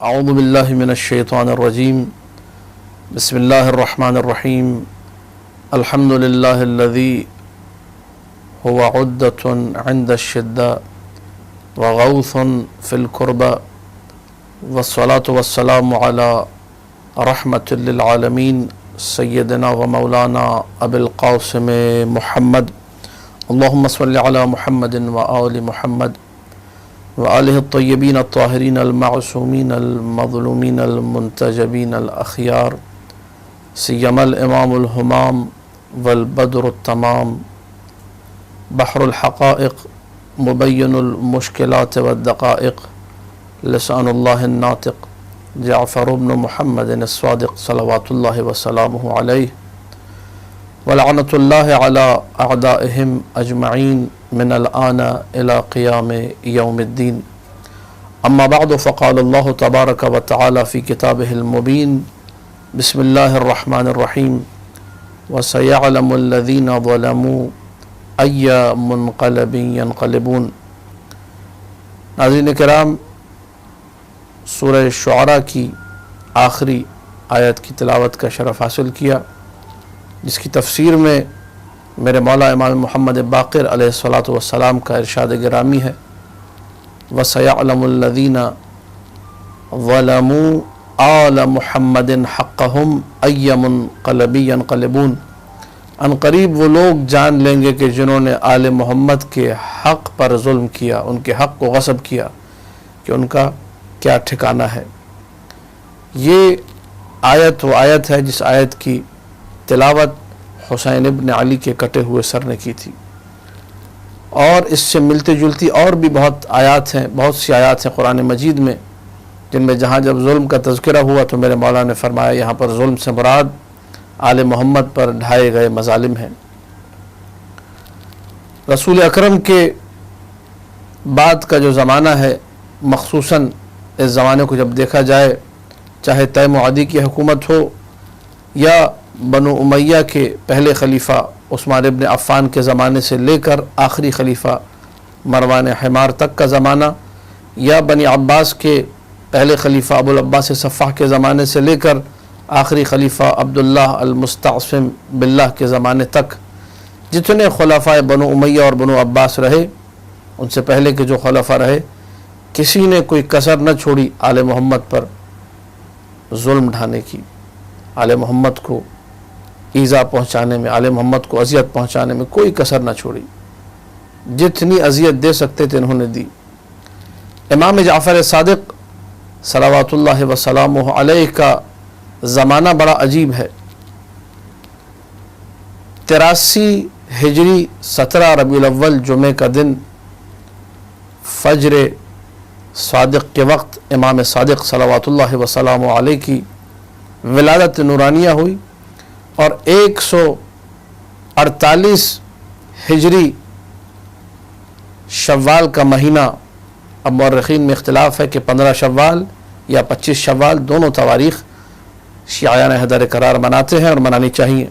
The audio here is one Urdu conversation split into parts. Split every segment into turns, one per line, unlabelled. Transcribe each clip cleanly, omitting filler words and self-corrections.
اعوذ باللہ من الشیطان الرجیم بسم اللہ الرحمن الرحیم الحمد للہ الذی هو عدۃ عند الشدہ وغوث فی الکربہ والصلاة والسلام علی رحمۃ للعالمین سیدنا و مولانا ابی القاسم محمد اللہم صلی علی محمد و آل محمد وآلہ الطیبین الطاہرین المعصومین المظلومین المنتجبین الاخیار سیما الامام الہمام والبدر التمام بحر الحقائق مبین المشکلات والدقائق لسان اللہ الناطق جعفر بن محمد الصادق صلوات اللہ وسلامہ علیہ ولعنۃ اللہ علی اعدائہم اجمعین من الآن الى قیام یوم الدین اما بعد فقال اللہ تبارک و تعالی فی کتابہ المبین بسم اللہ الرحمن الرحیم وسیعلم الذین ظلموا ای منقلب ینقلبون۔ ناظرین کرام، سورہ شعراء کی آخری آیت کی تلاوت کا شرف حاصل کیا، جس کی تفسیر میں میرے مولا امام محمد باقر علیہ الصلاۃ والسلام کا ارشاد گرامی ہے وَسَيَعْلَمُ الَّذِينَ ظَلَمُوا آلَ مُحَمَّدٍ حَقَّهُمْ أَيَّ مُنْقَلَبٍ يَنْقَلِبُونَ۔ ان قریب وہ لوگ جان لیں گے کہ جنہوں نے آل محمد کے حق پر ظلم کیا، ان کے حق کو غصب کیا، کہ ان کا کیا ٹھکانہ ہے۔ یہ آیت وہ آیت ہے جس آیت کی تلاوت حسین ابن علی کے کٹے ہوئے سر نے کی تھی، اور اس سے ملتی جلتی اور بھی بہت آیات ہیں، بہت سی آیات ہیں قرآن مجید میں جن میں جہاں جب ظلم کا تذکرہ ہوا تو میرے مولا نے فرمایا یہاں پر ظلم سے مراد آل محمد پر ڈھائے گئے مظالم ہیں۔ رسول اکرم کے بعد کا جو زمانہ ہے، مخصوصاً اس زمانے کو جب دیکھا جائے، چاہے تیم و عدی کی حکومت ہو یا بنو امیہ کے پہلے خلیفہ عثمان ابن عفان کے زمانے سے لے کر آخری خلیفہ مروان حمار تک کا زمانہ، یا بنی عباس کے پہلے خلیفہ ابو العباس صفاح کے زمانے سے لے کر آخری خلیفہ عبداللہ المستعصم باللہ کے زمانے تک، جتنے خلفاء بنو امیہ اور بنو عباس رہے، ان سے پہلے کے جو خلفاء رہے، کسی نے کوئی کسر نہ چھوڑی آل محمد پر ظلم ڈھانے کی، آل محمد کو ایذا پہنچانے میں، آل محمد کو اذیت پہنچانے میں کوئی کسر نہ چھوڑی، جتنی اذیت دے سکتے تھے انہوں نے دی۔ امام جعفر صادق صلوات اللہ وسلامہ علیہ کا زمانہ بڑا عجیب ہے۔ 83 ہجری 17 ربیع الاول جمعہ کا دن فجر صادق کے وقت امام صادق صلوات اللہ وسلامہ علیہ کی ولادت نورانیہ ہوئی، اور 148 ہجری شوال کا مہینہ، اب مورخین میں اختلاف ہے کہ 15 شوال یا 25 شوال، دونوں تواریخ شیعیان حیدر قرار مناتے ہیں اور منانی چاہیے۔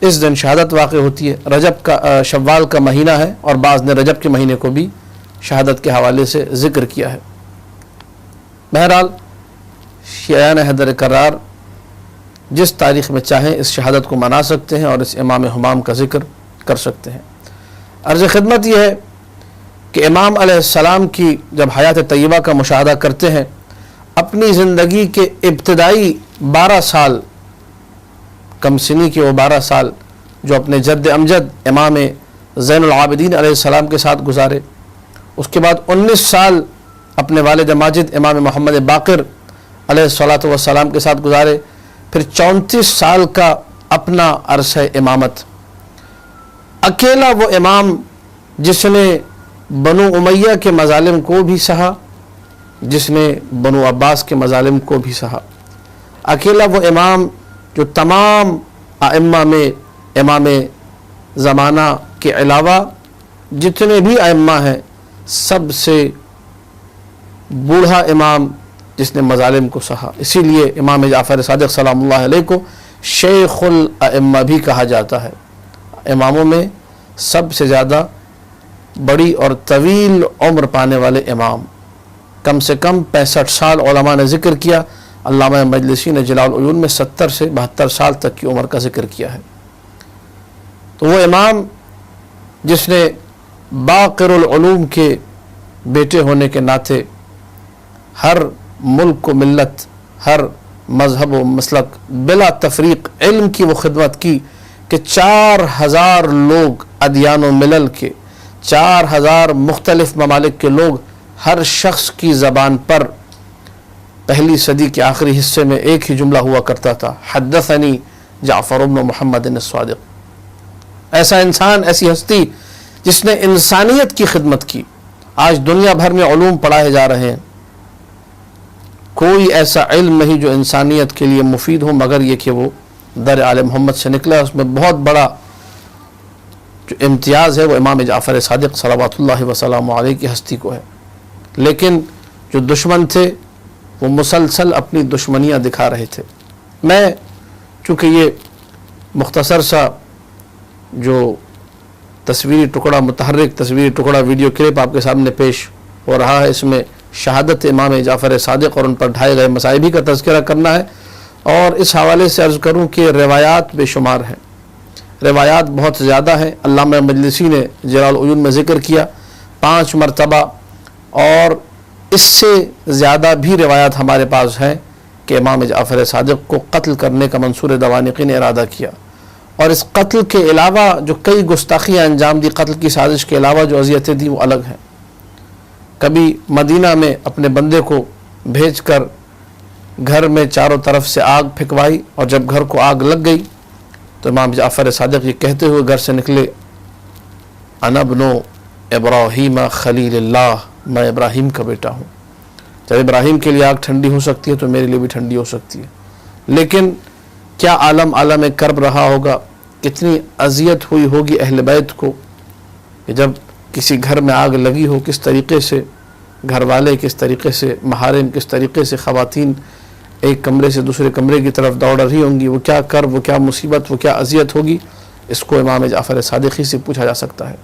اس دن شہادت واقع ہوتی ہے۔ رجب کا شوال کا مہینہ ہے، اور بعض نے رجب کے مہینے کو بھی شہادت کے حوالے سے ذکر کیا ہے۔ بہرحال شیعیان حیدر قرار جس تاریخ میں چاہیں اس شہادت کو منا سکتے ہیں اور اس امام ہمام کا ذکر کر سکتے ہیں۔ عرض خدمت یہ ہے کہ امام علیہ السلام کی جب حیات طیبہ کا مشاہدہ کرتے ہیں، اپنی زندگی کے ابتدائی 12 سال، کم سنی کے وہ 12 سال جو اپنے جد امجد امام زین العابدین علیہ السلام کے ساتھ گزارے، اس کے بعد 19 سال اپنے والد ماجد امام محمد باقر علیہ الصلاۃ والسلام کے ساتھ گزارے، پھر 34 سال کا اپنا عرصہ امامت۔ اکیلا وہ امام جس نے بنو امیہ کے مظالم کو بھی سہا، جس نے بنو عباس کے مظالم کو بھی سہا، اکیلا وہ امام جو تمام ائمہ میں امام زمانہ کے علاوہ جتنے بھی ائمہ ہیں سب سے بوڑھا امام جس نے مظالم کو سہا۔ اسی لیے امام جعفر صادق سلام اللہ علیہ کو شیخ الائمہ بھی کہا جاتا ہے، اماموں میں سب سے زیادہ بڑی اور طویل عمر پانے والے امام، کم سے کم 65 سال علماء نے ذکر کیا. علامہ مجلسی نے جلال العیون میں 70 سے 72 سال تک کی عمر کا ذکر کیا ہے. تو وہ امام جس نے باقر العلوم کے بیٹے ہونے کے ناطے ہر ملک و ملت، ہر مذہب و مسلک بلا تفریق علم کی وہ خدمت کی کہ 4000 لوگ ادیان و ملل کے، 4000 مختلف ممالک کے لوگ، ہر شخص کی زبان پر پہلی صدی کے آخری حصے میں ایک ہی جملہ ہوا کرتا تھا، حدثنی جعفر بن محمد الصادق. ایسا انسان، ایسی ہستی جس نے انسانیت کی خدمت کی. آج دنیا بھر میں علوم پڑھائے جا رہے ہیں، کوئی ایسا علم نہیں جو انسانیت کے لیے مفید ہو مگر یہ کہ وہ در آل محمد سے نکلا. اس میں بہت بڑا جو امتیاز ہے وہ امام جعفر صادق صلوات اللہ وسلام علیہ کی ہستی کو ہے. لیکن جو دشمن تھے وہ مسلسل اپنی دشمنیاں دکھا رہے تھے. میں چونکہ یہ مختصر سا جو تصویری ٹکڑا، متحرک تصویری ٹکڑا ویڈیو کلپ آپ کے سامنے پیش ہو رہا ہے، اس میں شہادت امام جعفر صادق اور ان پر ڈھائے گئے مصائب کا تذکرہ کرنا ہے. اور اس حوالے سے عرض کروں کہ روایات بے شمار ہیں، روایات بہت زیادہ ہیں. علامہ مجلسی نے جلال العیون میں ذکر کیا 5 مرتبہ، اور اس سے زیادہ بھی روایات ہمارے پاس ہیں کہ امام جعفر صادق کو قتل کرنے کا منصور دوانقی نے ارادہ کیا. اور اس قتل کے علاوہ جو کئی گستاخیاں انجام دی، قتل کی سازش کے علاوہ جو اذیتیں دی وہ الگ ہیں. کبھی مدینہ میں اپنے بندے کو بھیج کر گھر میں چاروں طرف سے آگ پھینکوائی، اور جب گھر کو آگ لگ گئی تو امام جعفر صادق یہ کہتے ہوئے گھر سے نکلے، انا ابن ابراہیم خلیل اللہ، میں ابراہیم کا بیٹا ہوں. جب ابراہیم کے لیے آگ ٹھنڈی ہو سکتی ہے تو میرے لیے بھی ٹھنڈی ہو سکتی ہے. لیکن کیا عالم کرب رہا ہوگا، کتنی اذیت ہوئی ہوگی اہل بیت کو کہ جب کسی گھر میں آگ لگی ہو، کس طریقے سے گھر والے، کس طریقے سے محارم، کس طریقے سے خواتین ایک کمرے سے دوسرے کمرے کی طرف دوڑ رہی ہوں گی. وہ کیا کرب، وہ کیا مصیبت، وہ کیا اذیت ہوگی، اس کو امام جعفر صادقی سے پوچھا جا سکتا ہے.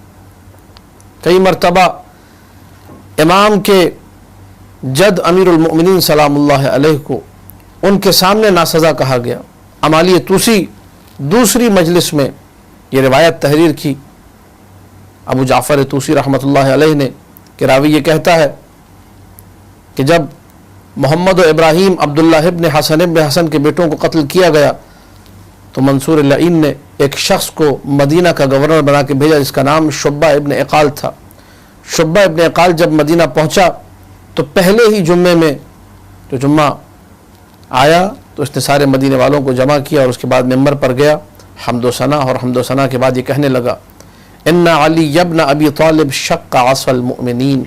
کئی مرتبہ امام کے جد امیر المؤمنین سلام اللہ علیہ کو ان کے سامنے ناسزا کہا گیا. امالی توسی دوسری مجلس میں یہ روایت تحریر کی ابو جعفر توسی رحمۃ اللہ علیہ نے کہ راوی یہ کہتا ہے کہ جب محمد و ابراہیم عبداللہ ابن حسن کے بیٹوں کو قتل کیا گیا تو منصور اللعین نے ایک شخص کو مدینہ کا گورنر بنا کے بھیجا جس کا نام شعبہ ابن اقال تھا. شعبہ ابن اقال جب مدینہ پہنچا تو پہلے ہی جمعے میں جو جمعہ آیا تو اس نے سارے مدینے والوں کو جمع کیا اور اس کے بعد ممبر پر گیا حمد و ثنا، اور حمد و ثنا کے بعد یہ کہنے لگا، ان علی ابن ابی طالب شق عصا المؤمنین،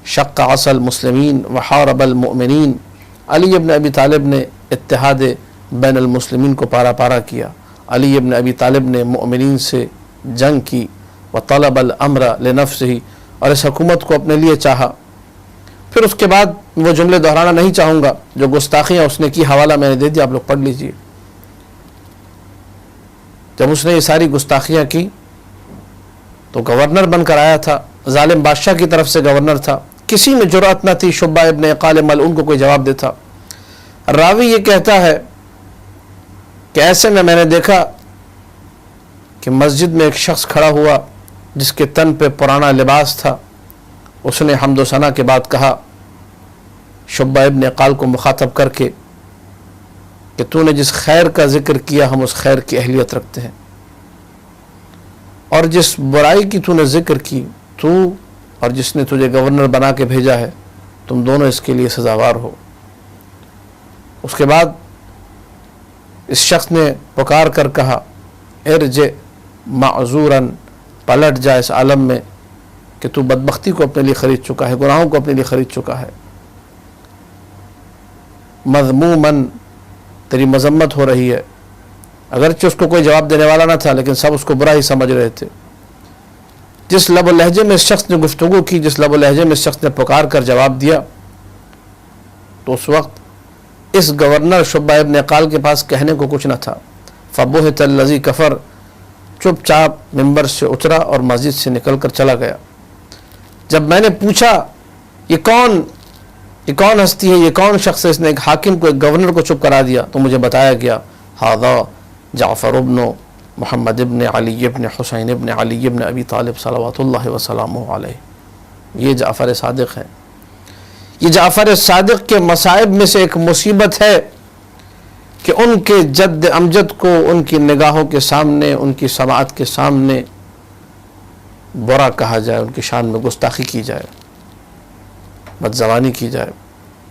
شق عصا المسلمین وحارب المؤمنین. علی ابن ابی طالب نے اتحاد بین المسلمین کو پارا پارا کیا. علی ابن ابی طالب نے مؤمنین سے جنگ کی، وطلب الامر لنفسہ، اور اس حکومت کو اپنے لیے چاہا. پھر اس کے بعد وہ جملے دہرانا نہیں چاہوں گا، جو گستاخیاں اس نے کی حوالہ میں نے دے دیا، آپ لوگ پڑھ لیجئے. جب اس نے یہ ساری گستاخیاں کی تو گورنر بن کر آیا تھا، ظالم بادشاہ کی طرف سے گورنر تھا، کسی میں جرأت نہ تھی شعبہ ابن اقال ملعون کو کوئی جواب دیتا. راوی یہ کہتا ہے کہ ایسے میں نے دیکھا کہ مسجد میں ایک شخص کھڑا ہوا جس کے تن پہ پرانا لباس تھا. اس نے حمد و ثنا کے بعد کہا شعبہ ابن اقال کو مخاطب کر کے کہ تو نے جس خیر کا ذکر کیا ہم اس خیر کی اہلیت رکھتے ہیں، اور جس برائی کی تو نے ذکر کی، تو اور جس نے تجھے گورنر بنا کے بھیجا ہے، تم دونوں اس کے لیے سزاوار ہو. اس کے بعد اس شخص نے پکار کر کہا ارجع معذوراً، پلٹ جا اس عالم میں کہ تو بدبختی کو اپنے لیے خرید چکا ہے، گناہوں کو اپنے لیے خرید چکا ہے. مذموماً، تیری مذمت ہو رہی ہے. اگرچہ اس کو کوئی جواب دینے والا نہ تھا لیکن سب اس کو برا ہی سمجھ رہے تھے. جس لب و لہجے میں اس شخص نے گفتگو کی، جس لب و لہجے میں اس شخص نے پکار کر جواب دیا، تو اس وقت اس گورنر شعبہ ابن اقال کے پاس کہنے کو کچھ نہ تھا. فبہت الذی کفر، چپ چاپ ممبر سے اترا اور مسجد سے نکل کر چلا گیا. جب میں نے پوچھا یہ کون ہستی ہے, یہ کون شخص ہے, اس نے ایک حاکم کو, ایک گورنر کو چپ کرا دیا. تو مجھے بتایا گیا ھذا جعفر ابن محمد ابن علی ابن حسین ابن علی ابن ابی طالب صلوات اللہ وسلامہ علیہ, یہ جعفر صادق ہے. یہ جعفر صادق کے مصائب میں سے ایک مصیبت ہے کہ ان کے جد امجد کو ان کی نگاہوں کے سامنے, ان کی سماعت کے سامنے برا کہا جائے, ان کی شان میں گستاخی کی جائے, بدزبانی کی جائے.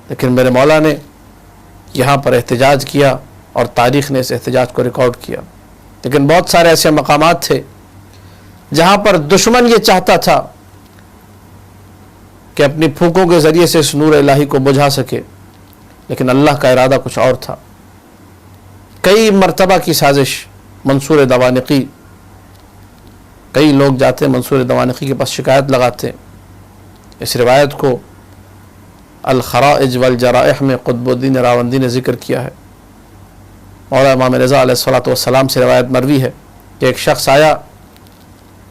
لیکن میرے مولا نے یہاں پر احتجاج کیا اور تاریخ نے اس احتجاج کو ریکارڈ کیا. لیکن بہت سارے ایسے مقامات تھے جہاں پر دشمن یہ چاہتا تھا کہ اپنی پھونکوں کے ذریعے سے اس نور الہی کو بجھا سکے, لیکن اللہ کا ارادہ کچھ اور تھا. کئی مرتبہ کی سازش منصور دوانقی, کئی لوگ جاتے منصور دوانقی کے پاس شکایت لگاتے. اس روایت کو الخرائج والجرائح میں قطب الدین راوندی نے ذکر کیا ہے. مولا امام رضا علیہ الصلوۃ والسلام سے روایت مروی ہے کہ ایک شخص آیا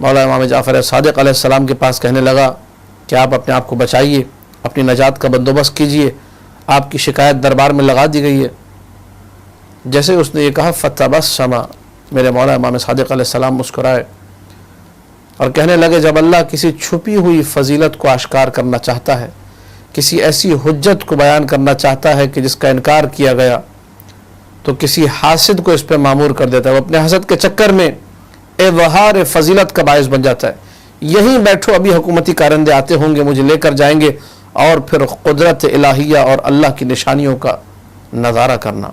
مولا امام جعفر صادق علیہ السلام کے پاس, کہنے لگا کہ آپ اپنے آپ کو بچائیے, اپنی نجات کا بندوبست کیجئے, آپ کی شکایت دربار میں لگا دی گئی ہے. جیسے اس نے یہ کہا فتبسم, میرے مولا امام صادق علیہ السلام مسکرائے اور کہنے لگے جب اللہ کسی چھپی ہوئی فضیلت کو آشکار کرنا چاہتا ہے, کسی ایسی حجت کو بیان کرنا چاہتا ہے کہ جس کا انکار کیا گیا, تو کسی حاسد کو اس پہ معمور کر دیتا ہے. وہ اپنے حسد کے چکر میں اظہار فضیلت کا باعث بن جاتا ہے. یہیں بیٹھو, ابھی حکومتی کارندے آتے ہوں گے, مجھے لے کر جائیں گے, اور پھر قدرت الہیہ اور اللہ کی نشانیوں کا نظارہ کرنا.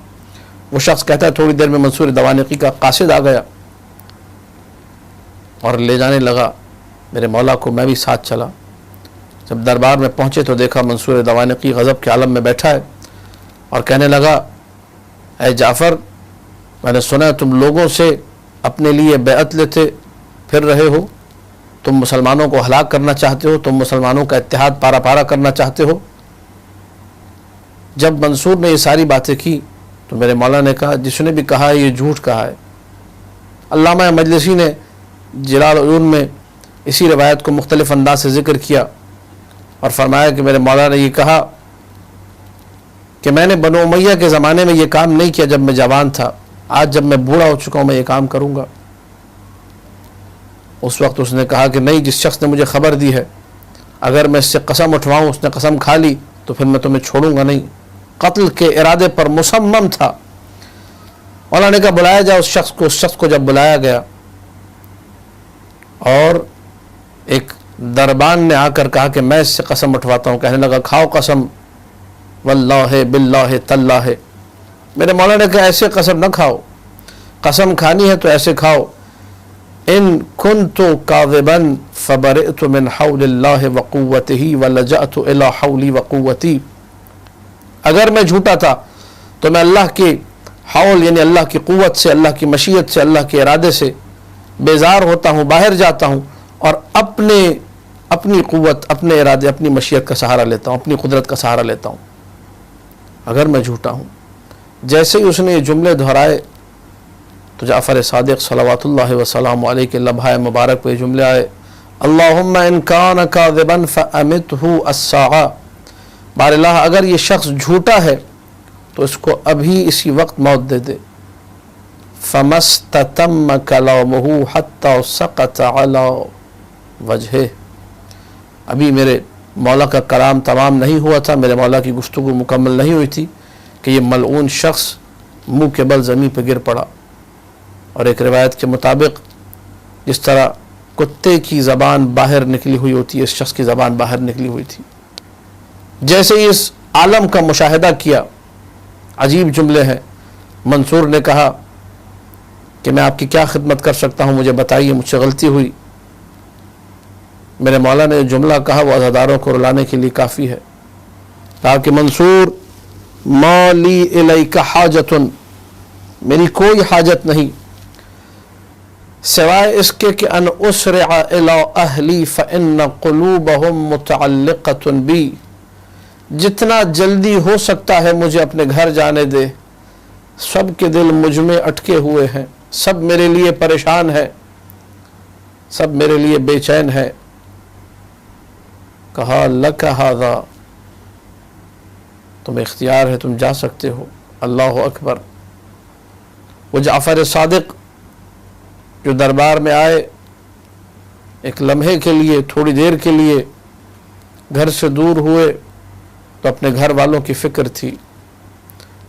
وہ شخص کہتا ہے تھوڑی دیر میں منصور دوانقی کا قاصد آ گیا اور لے جانے لگا. میرے مولا کو میں بھی ساتھ چلا. جب دربار میں پہنچے تو دیکھا منصور دوانقی غضب کے عالم میں بیٹھا ہے اور کہنے لگا اے جعفر, میں نے سنا تم لوگوں سے اپنے لیے بیعت لیتے پھر رہے ہو, تم مسلمانوں کو ہلاک کرنا چاہتے ہو, تم مسلمانوں کا اتحاد پارا پارا کرنا چاہتے ہو. جب منصور نے یہ ساری باتیں کی تو میرے مولا نے کہا جس نے بھی کہا ہے یہ جھوٹ کہا ہے. علامہ مجلسی نے جلال العیون میں اسی روایت کو مختلف انداز سے ذکر کیا اور فرمایا کہ میرے مولا نے یہ کہا کہ میں نے بنو امیہ کے زمانے میں یہ کام نہیں کیا جب میں جوان تھا, آج جب میں بوڑھا ہو چکا ہوں میں یہ کام کروں گا. اس وقت اس نے کہا کہ نہیں, جس شخص نے مجھے خبر دی ہے اگر میں اس سے قسم اٹھواؤں, اس نے قسم کھا لی تو پھر میں تمہیں چھوڑوں گا نہیں. قتل کے ارادے پر مصمم تھا. مولا نے کہا بلایا جائے اس شخص کو. اس شخص کو جب بلایا گیا اور ایک دربان نے آ کر کہا کہ میں اس سے قسم اٹھواتا ہوں, کہنے لگا کھاؤ قسم, واللہ باللہ تاللہ. میرے مولا نے کہا ایسے قسم نہ کھاؤ, قسم کھانی ہے تو ایسے کھاؤ. ان کنت کاذبا فبرئت من حول اللہ وقوتہ ولجأت الی حولی وقوتی. اگر میں جھوٹا تھا تو میں اللہ کی حول یعنی اللہ کی قوت سے, اللہ کی مشیت سے, اللہ کے ارادے سے بیزار ہوتا ہوں, باہر جاتا ہوں اور اپنی قوت, اپنے ارادے, اپنی مشیت کا سہارا لیتا ہوں, اپنی قدرت کا سہارا لیتا ہوں اگر میں جھوٹا ہوں. جیسے ہی اس نے یہ جملے دہرائے تو جعفر صادق صلوات اللہ وسلام علیہ کے لبھائے مبارک پہ یہ جملے آئے اللہم ان کان کاذبا فامتہ الساعہ. بار اللہ اگر یہ شخص جھوٹا ہے تو اس کو ابھی اسی وقت موت دے دے. فمستتم کلامہ حتی سقط علی وجہہ. ابھی میرے مولا کا کلام تمام نہیں ہوا تھا, میرے مولا کی گفتگو مکمل نہیں ہوئی تھی کہ یہ ملعون شخص منہ کے بل زمین پہ گر پڑا. اور ایک روایت کے مطابق جس طرح کتے کی زبان باہر نکلی ہوئی ہوتی ہے, اس شخص کی زبان باہر نکلی ہوئی تھی. جیسے ہی اس عالم کا مشاہدہ کیا, عجیب جملے ہیں. منصور نے کہا کہ میں آپ کی کیا خدمت کر سکتا ہوں, مجھے بتائیے, مجھ سے غلطی ہوئی. میرے مولا نے جملہ کہا وہ عزاداروں کو رلانے کے لیے کافی ہے. کہا کہ منصور ما لی الیک حاجت, میری کوئی حاجت نہیں سوائے اس کے کہ ان اسرع الی اہلی فان قلوبہم متعلقۃ بی. جتنا جلدی ہو سکتا ہے مجھے اپنے گھر جانے دے, سب کے دل مجھ میں اٹکے ہوئے ہیں, سب میرے لیے پریشان ہے, سب میرے لیے بے چین ہے. کہا لک ھذا، تمہیں اختیار ہے، تم جا سکتے ہو۔ اللہ اکبر۔ وہ جعفر صادق جو دربار میں آئے، ایک لمحے کے لیے، تھوڑی دیر کے لیے گھر سے دور ہوئے تو اپنے گھر والوں کی فکر تھی۔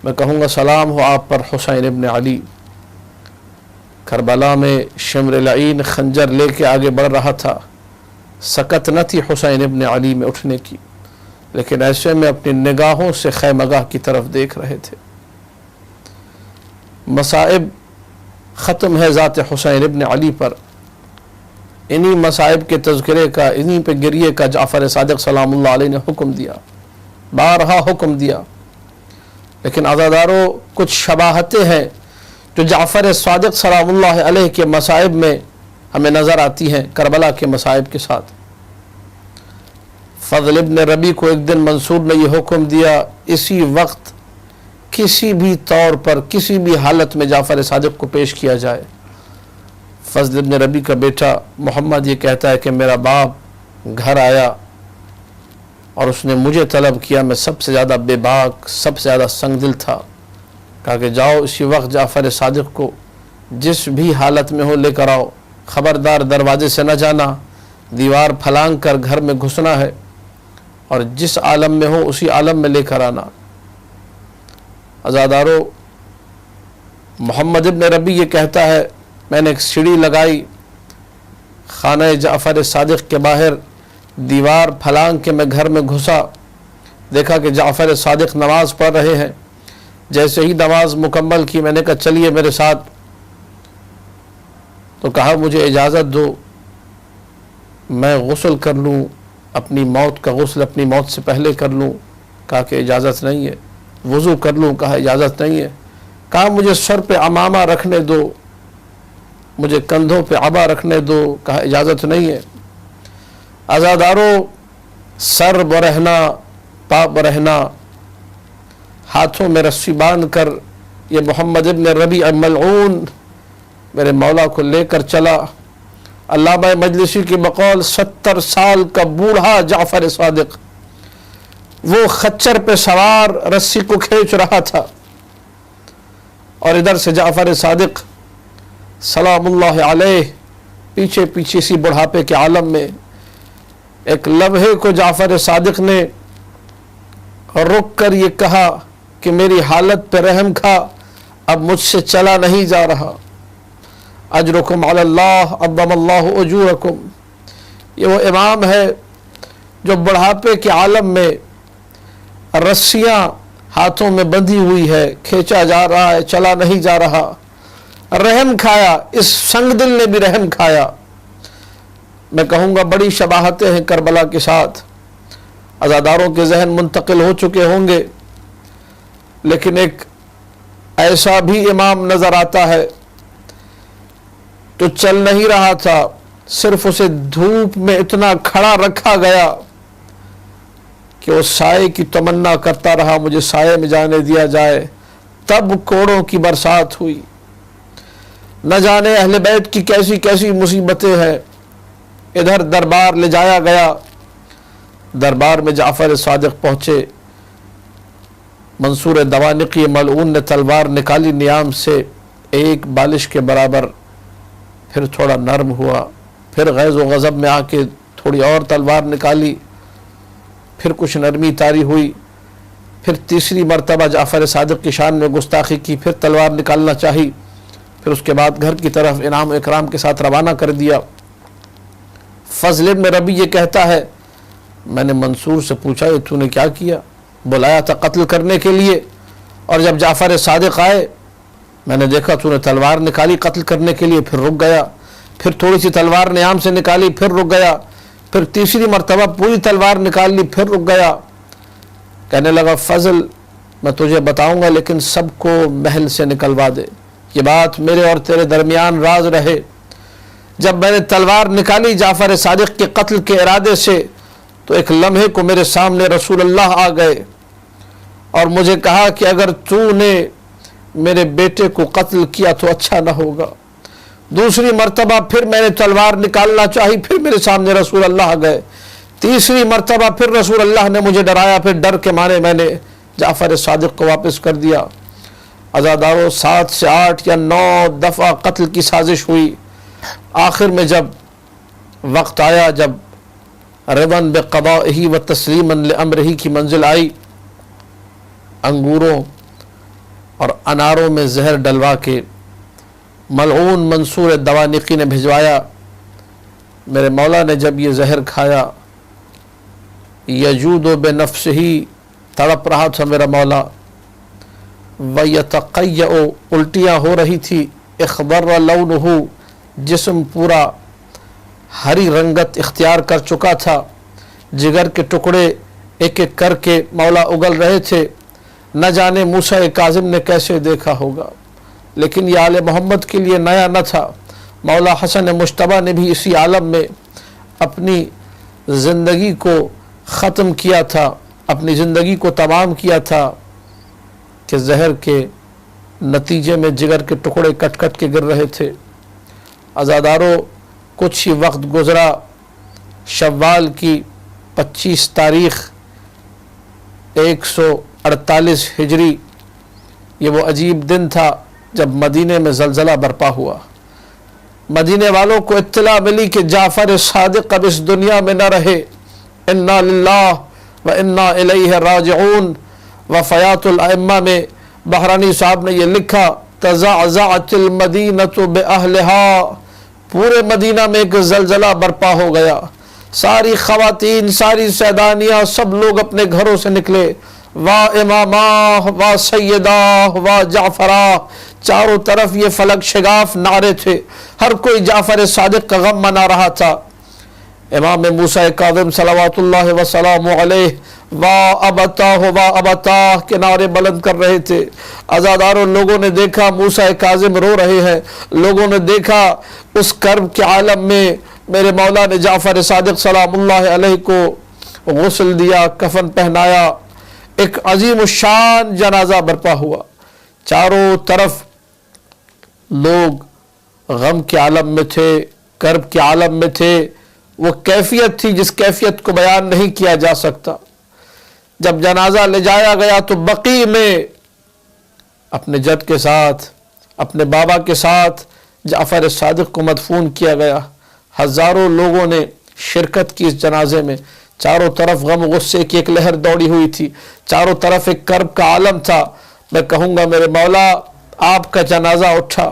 میں کہوں گا سلام ہو آپ پر حسین ابن علی۔ کربلا میں شمر لعین خنجر لے کے آگے بڑھ رہا تھا، سکت نہ تھی حسین ابن علی میں اٹھنے کی، لیکن ایسے میں اپنی نگاہوں سے خیمگاہ کی طرف دیکھ رہے تھے۔ مصائب ختم ہے ذات حسین ابن علی پر، انہی مصائب کے تذکرے کا، انہی پہ گریے کا جعفر صادق سلام اللہ علیہ نے حکم دیا، بارہا حکم دیا۔ لیکن عزادارو، کچھ شباہتیں ہیں جو جعفر صادق سلام اللہ علیہ کے مصائب میں ہمیں نظر آتی ہیں کربلا کے مصائب کے ساتھ۔ فضل ابن ربی کو ایک دن منصور نے یہ حکم دیا، اسی وقت کسی بھی طور پر، کسی بھی حالت میں جعفر صادق کو پیش کیا جائے۔ فضل ابن ربی کا بیٹا محمد یہ کہتا ہے کہ میرا باپ گھر آیا اور اس نے مجھے طلب کیا، میں سب سے زیادہ بے باک، سب سے زیادہ سنگ دل تھا۔ کہا کہ جاؤ اسی وقت جعفر صادق کو جس بھی حالت میں ہو لے کر آؤ، خبردار دروازے سے نہ جانا، دیوار پھلانگ کر گھر میں گھسنا ہے، اور جس عالم میں ہو اسی عالم میں لے کر آنا۔ عزادارو، محمد ابن ربی یہ کہتا ہے میں نے ایک سیڑھی لگائی خانہ جعفر صادق کے باہر، دیوار پھلانگ کے میں گھر میں گھسا، دیکھا کہ جعفر صادق نماز پڑھ رہے ہیں۔ جیسے ہی نماز مکمل کی میں نے کہا چلیے میرے ساتھ، تو کہا مجھے اجازت دو میں غسل کر لوں، اپنی موت کا غسل اپنی موت سے پہلے کر لوں۔ کہا کہ اجازت نہیں ہے۔ وضو کر لوں، کہا اجازت نہیں ہے۔ کہا مجھے سر پہ عمامہ رکھنے دو، مجھے کندھوں پہ عبا رکھنے دو، کہا اجازت نہیں ہے۔ عزادارو، سر برہنا، پا برہنا، ہاتھوں میں رسی باندھ کر یہ محمد ابن ربیع ملعون میرے مولا کو لے کر چلا۔ علامہ مجلسی کی بقول 70 سال کا بوڑھا جعفر صادق وہ خچر پہ سوار رسی کو کھینچ رہا تھا، اور ادھر سے جعفر صادق سلام اللہ علیہ پیچھے پیچھے سی بڑھاپے کے عالم میں۔ ایک لمحے کو جعفر صادق نے رک کر یہ کہا کہ میری حالت پہ رحم کھا، اب مجھ سے چلا نہیں جا رہا۔ اجرکم علی اللہ عظم اللہ اجورکم۔ یہ وہ امام ہے جو بڑھاپے کے عالم میں رسیاں ہاتھوں میں بندھی ہوئی ہے، کھینچا جا رہا ہے، چلا نہیں جا رہا، رحم کھایا، اس سنگ دل نے بھی رحم کھایا۔ میں کہوں گا بڑی شباہتیں ہیں کربلا کے ساتھ، عزاداروں کے ذہن منتقل ہو چکے ہوں گے، لیکن ایک ایسا بھی امام نظر آتا ہے تو چل نہیں رہا تھا، صرف اسے دھوپ میں اتنا کھڑا رکھا گیا کہ وہ سائے کی تمنا کرتا رہا، مجھے سائے میں جانے دیا جائے۔ تب کوڑوں کی برسات ہوئی۔ نہ جانے اہل بیت کی کیسی کیسی مصیبتیں ہیں۔ ادھر دربار لے جایا گیا، دربار میں جعفر صادق پہنچے، منصور دوانقی ملعون نے تلوار نکالی نیام سے، ایک بالش کے برابر، پھر تھوڑا نرم ہوا، پھر غیظ و غضب میں آ کے تھوڑی اور تلوار نکالی، پھر کچھ نرمی طاری ہوئی، پھر تیسری مرتبہ جعفر صادق کی شان میں گستاخی کی، پھر تلوار نکالنا چاہی، پھر اس کے بعد گھر کی طرف انعام و اکرام کے ساتھ روانہ کر دیا۔ فضل ابن ربیع یہ کہتا ہے میں نے منصور سے پوچھا یہ تو نے کیا کیا؟ بلایا تھا قتل کرنے کے لیے، اور جب جعفر صادق آئے میں نے دیکھا تو نے تلوار نکالی قتل کرنے کے لیے، پھر رک گیا، پھر تھوڑی سی تلوار نیام سے نکالی، پھر رک گیا، پھر تیسری مرتبہ پوری تلوار نکال لی، پھر رک گیا۔ کہنے لگا فضل میں تجھے بتاؤں گا لیکن سب کو محل سے نکلوا دے، یہ بات میرے اور تیرے درمیان راز رہے۔ جب میں نے تلوار نکالی جعفر صادق کے قتل کے ارادے سے تو ایک لمحے کو میرے سامنے رسول اللہ آ گئے اور مجھے کہا کہ اگر تو نے میرے بیٹے کو قتل کیا تو اچھا نہ ہوگا۔ دوسری مرتبہ پھر میں نے تلوار نکالنا چاہی، پھر میرے سامنے رسول اللہ آ گئے، تیسری مرتبہ پھر رسول اللہ نے مجھے ڈرایا، پھر ڈر کے مارے میں نے جعفر صادق کو واپس کر دیا۔ عزادارو 7 سے 8 یا 9 دفعہ قتل کی سازش ہوئی۔ آخر میں جب وقت آیا، جب رضا بقضائہ و تسلیما لامرہ کی منزل آئی، انگوروں اور اناروں میں زہر ڈلوا کے ملعون منصور دوانقی نے بھجوایا۔ میرے مولا نے جب یہ زہر کھایا، یجود بنفسہ، تڑپ رہا تھا میرا مولا، ویتقیع، الٹیاں ہو رہی تھی، اخضر لونہ، جسم پورا ہری رنگت اختیار کر چکا تھا، جگر کے ٹکڑے ایک ایک کر کے مولا اگل رہے تھے۔ نہ جانے موسیٰ کاظم نے کیسے دیکھا ہوگا، لیکن یہ آل محمد کے لیے نیا نہ تھا۔ مولا حسن مجتبیٰ نے بھی اسی عالم میں اپنی زندگی کو ختم کیا تھا، اپنی زندگی کو تمام کیا تھا کہ زہر کے نتیجے میں جگر کے ٹکڑے کٹ کٹ کے گر رہے تھے۔ عزادارو کچھ ہی وقت گزرا، شوال کی 25 تاریخ 148 ہجری، یہ وہ عجیب دن تھا جب مدینے میں زلزلہ برپا ہوا۔ مدینے والوں کو اطلاع ملی کہ جعفر صادق اب اس دنیا میں نہ رہے۔ انا للہ و انا الیہ راجعون۔ وفیات الائمہ میں بحرانی صاحب نے یہ لکھا، تزعزعت المدینۃ باہلہا، پورے مدینہ میں ایک زلزلہ برپا ہو گیا۔ ساری خواتین، ساری سیدانیاں، سب لوگ اپنے گھروں سے نکلے، وا امامہ وا سیدہ وا جعفرہ، چاروں طرف یہ فلک شگاف نعرے تھے، ہر کوئی جعفر صادق کا غم منا رہا تھا۔ امام موسیٰ کاظم صلوات اللہ وسلام علیہ وا ابتاہ کے نعرے بلند کر رہے تھے۔ عزاداروں، لوگوں نے دیکھا موسیٰ کاظم رو رہے ہیں، لوگوں نے دیکھا اس کرب کے عالم میں میرے مولا نے جعفر صادق سلام اللہ علیہ کو غسل دیا، کفن پہنایا، ایک عظیم الشان جنازہ برپا ہوا۔ چاروں طرف لوگ غم کے عالم میں تھے، کرب کے عالم میں تھے۔ وہ کیفیت تھی جس کیفیت کو بیان نہیں کیا جا سکتا۔ جب جنازہ لے جایا گیا تو بقیع میں اپنے جد کے ساتھ، اپنے بابا کے ساتھ جعفر صادق کو مدفون کیا گیا۔ ہزاروں لوگوں نے شرکت کی اس جنازے میں، چاروں طرف غم غصے کی ایک لہر دوڑی ہوئی تھی، چاروں طرف ایک کرب کا عالم تھا۔ میں کہوں گا میرے مولا، آپ کا جنازہ اٹھا،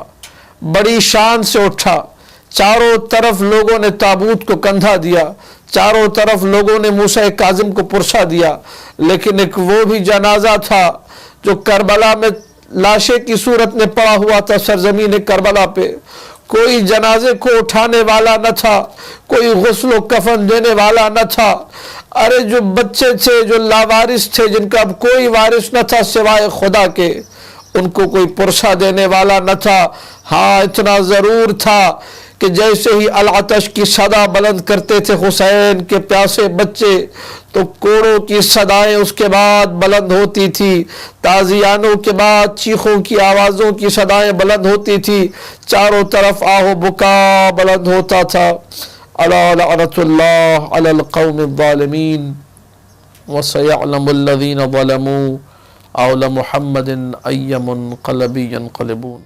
بڑی شان سے اٹھا، چاروں طرف لوگوں نے تابوت کو کندھا دیا، چاروں طرف لوگوں نے موسیٰ کاظم کو پرسا دیا، لیکن ایک وہ بھی جنازہ تھا جو کربلا میں لاشے کی صورت میں پڑا ہوا تھا سرزمین کربلا پہ۔ کوئی جنازے کو اٹھانے والا نہ تھا، کوئی غسل و کفن دینے والا نہ تھا۔ ارے جو بچے تھے، جو لاوارث تھے، جن کا اب کوئی وارث نہ تھا سوائے خدا کے، ان کو کوئی پرسا دینے والا نہ تھا۔ ہاں اتنا ضرور تھا کہ جیسے ہی العطش کی صدا بلند کرتے تھے حسین کے پیاسے بچے، تو کوڑوں کی صدائیں اس کے بعد بلند ہوتی تھی، تازیانوں کے بعد چیخوں کی آوازوں کی صدائیں بلند ہوتی تھی، چاروں طرف آہ و بکا بلند ہوتا تھا۔ الا لعنۃ اللہ علی القوم الظالمین وسیعلم الذین ظلموا آل محمد ای منقلب ینقلبون۔